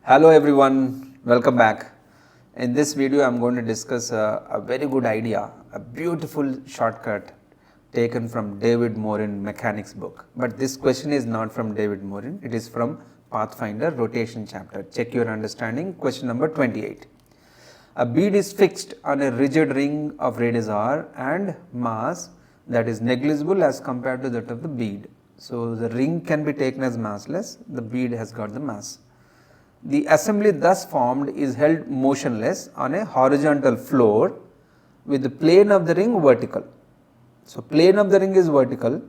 Hello everyone, welcome back. In this video I am going to discuss a very good idea, a beautiful shortcut taken from David Morin mechanics book. But this question is not from David Morin, it is from Pathfinder rotation chapter. Check your understanding, question number 28. A bead is fixed on a rigid ring of radius r and mass that is negligible as compared to that of the bead. So the ring can be taken as massless, the bead has got the mass. The assembly thus formed is held motionless on a horizontal floor with the plane of the ring vertical. So plane of the ring is vertical,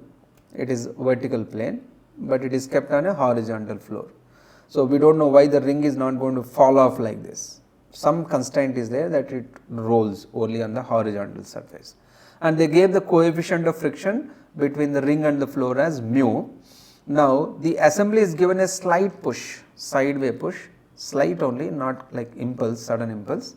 it is vertical plane, but it is kept on a horizontal floor. So we don't know why the ring is not going to fall off like this. Some constraint is there that it rolls only on the horizontal surface. And they gave the coefficient of friction between the ring and the floor as mu. Now the assembly is given a slight push, sideway push, slight only, not like impulse, sudden impulse,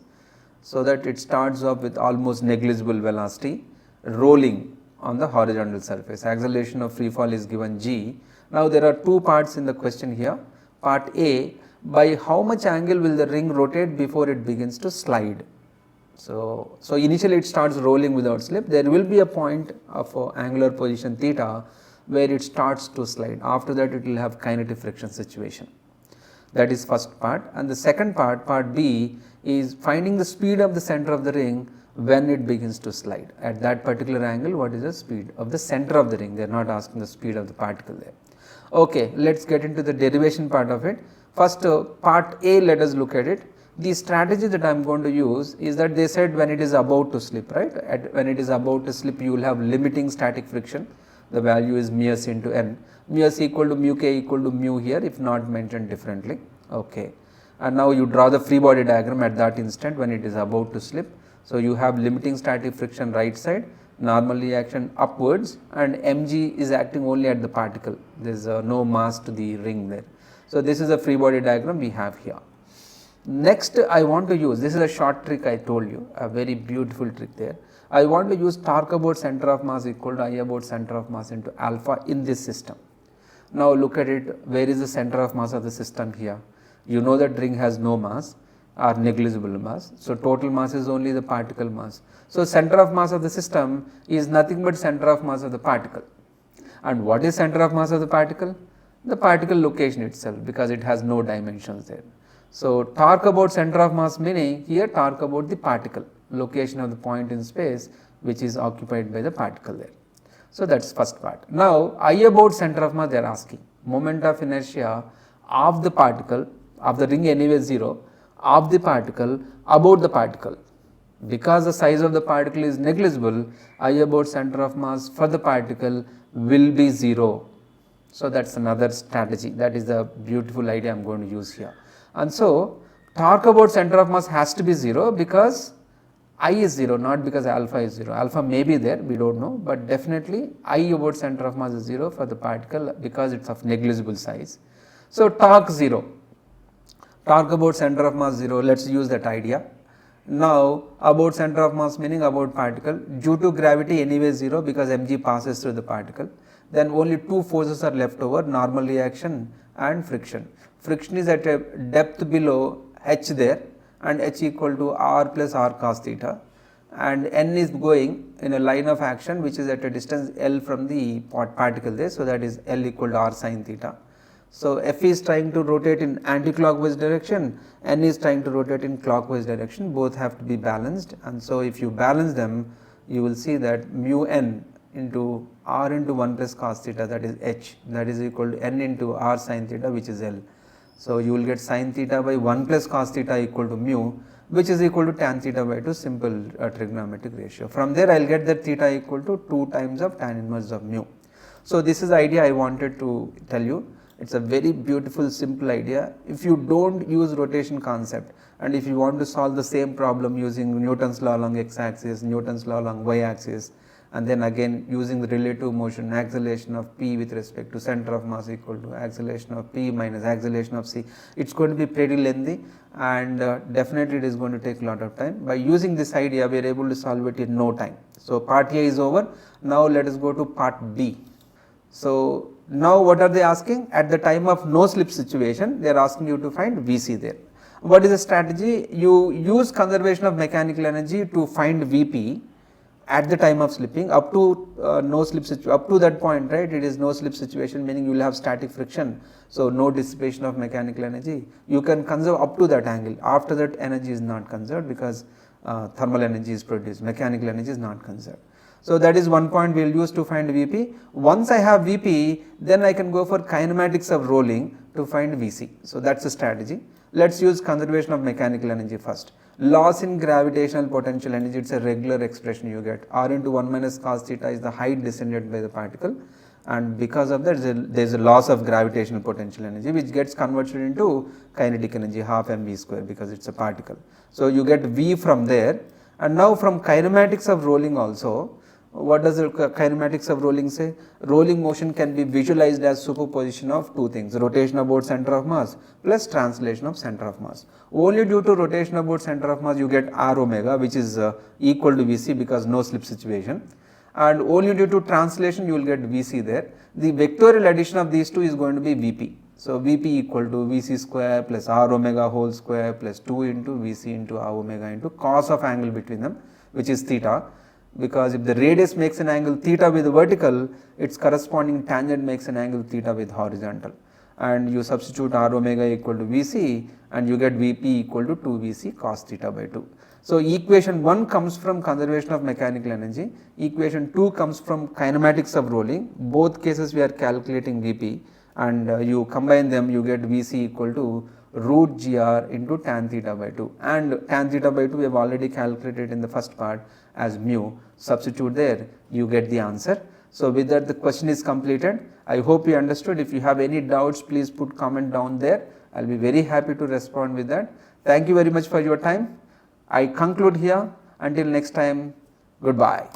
so that it starts off with almost negligible velocity rolling on the horizontal surface. Acceleration of free fall is given g. Now there are two parts in the question here. Part A, by how much angle will the ring rotate before it begins to slide? So initially it starts rolling without slip. There will be a point of angular position theta where it starts to slide. After that it will have kinetic friction situation. That is first part. And the second part, part B, is finding the speed of the center of the ring when it begins to slide. At that particular angle, what is the speed of the center of the ring? They are not asking the speed of the particle there. Okay, let us get into the derivation part of it. First part A, let us look at it. The strategy that I am going to use is that they said when it is about to slip, right? When it is about to slip, you will have limiting static friction. The value is mu s into n. Mu s equal to mu k equal to mu here, if not mentioned differently. Okay. And now you draw the free body diagram at that instant when it is about to slip. So you have limiting static friction right side, normal reaction upwards, and mg is acting only at the particle. There is no mass to the ring there. So this is a free body diagram we have here. Next I want to use, this is a short trick I told you, a very beautiful trick there. I want to use torque about center of mass equal to I about center of mass into alpha in this system. Now look at it, where is the center of mass of the system here? You know that ring has no mass or negligible mass. So total mass is only the particle mass. So center of mass of the system is nothing but center of mass of the particle. And what is center of mass of the particle? The particle location itself, because it has no dimensions there. So torque about center of mass meaning here torque about the particle, location of the point in space which is occupied by the particle there. So that is first part. Now I about center of mass they are asking, moment of inertia of the particle, of the ring anyway 0, of the particle about the particle. Because the size of the particle is negligible, I about center of mass for the particle will be 0. So that is another strategy, that is the beautiful idea I am going to use here. And so torque about center of mass has to be 0 because I is 0, not because alpha is 0. Alpha may be there, we do not know, but definitely I about center of mass is 0 for the particle because it is of negligible size. So torque 0, torque about center of mass 0, let us use that idea. Now about center of mass meaning about particle, due to gravity anyway 0 because mg passes through the particle. Then only two forces are left over, normal reaction and friction. Friction is at a depth below h there and h equal to r plus r cos theta, and n is going in a line of action which is at a distance L from the particle there, so that is L equal to r sin theta. So F is trying to rotate in anti-clockwise direction, n is trying to rotate in clockwise direction, both have to be balanced, and so if you balance them you will see that mu n into r into 1 plus cos theta, that is h, that is equal to n into r sin theta which is L. So you will get sin theta by 1 plus cos theta equal to mu, which is equal to tan theta by 2, simple trigonometric ratio. From there I will get that theta equal to 2 times of tan inverse of mu. So this is the idea I wanted to tell you. It is a very beautiful simple idea. If you do not use rotation concept and if you want to solve the same problem using Newton's law along x axis, Newton's law along y axis, and then again using the relative motion, acceleration of p with respect to center of mass equal to acceleration of p minus acceleration of c. It is going to be pretty lengthy and definitely it is going to take a lot of time. By using this idea we are able to solve it in no time. So part A is over. Now let us go to part B. So Now what are they asking? At the time of no slip situation, they are asking you to find Vc there. What is the strategy? You use conservation of mechanical energy to find Vp at the time of slipping up to no slip situation, up to that point, right? It is no slip situation, meaning you will have static friction, so no dissipation of mechanical energy. You can conserve up to that angle. After that, energy is not conserved because thermal energy is produced, mechanical energy is not conserved. So that is one point we will use to find Vp. Once I have Vp, then I can go for kinematics of rolling to find Vc. So that is the strategy. Let us use conservation of mechanical energy first. Loss in gravitational potential energy, it is a regular expression you get. R into 1 minus cos theta is the height descended by the particle, and because of that there is a loss of gravitational potential energy which gets converted into kinetic energy, half mv square, because it is a particle. So you get V from there. And now from kinematics of rolling also, what does the kinematics of rolling say? Rolling motion can be visualized as superposition of two things, rotation about center of mass plus translation of center of mass. Only due to rotation about center of mass you get r omega, which is equal to Vc because no slip situation, and only due to translation you will get Vc there. The vectorial addition of these two is going to be Vp. So Vp equal to Vc square plus r omega whole square plus 2 into Vc into r omega into cos of angle between them, which is theta. Because if the radius makes an angle theta with vertical, its corresponding tangent makes an angle theta with horizontal, and you substitute r omega equal to Vc and you get Vp equal to 2 Vc cos theta by 2. So equation 1 comes from conservation of mechanical energy, equation 2 comes from kinematics of rolling. Both cases we are calculating Vp, and you combine them, you get Vc equal to root gr into tan theta by 2, and tan theta by 2 we have already calculated in the first part as mu. Substitute there, you get the answer. So with that the question is completed. I hope you understood. If you have any doubts, please put comment down there. I will be very happy to respond with that. Thank you very much for your time. I conclude here. Until next time, goodbye.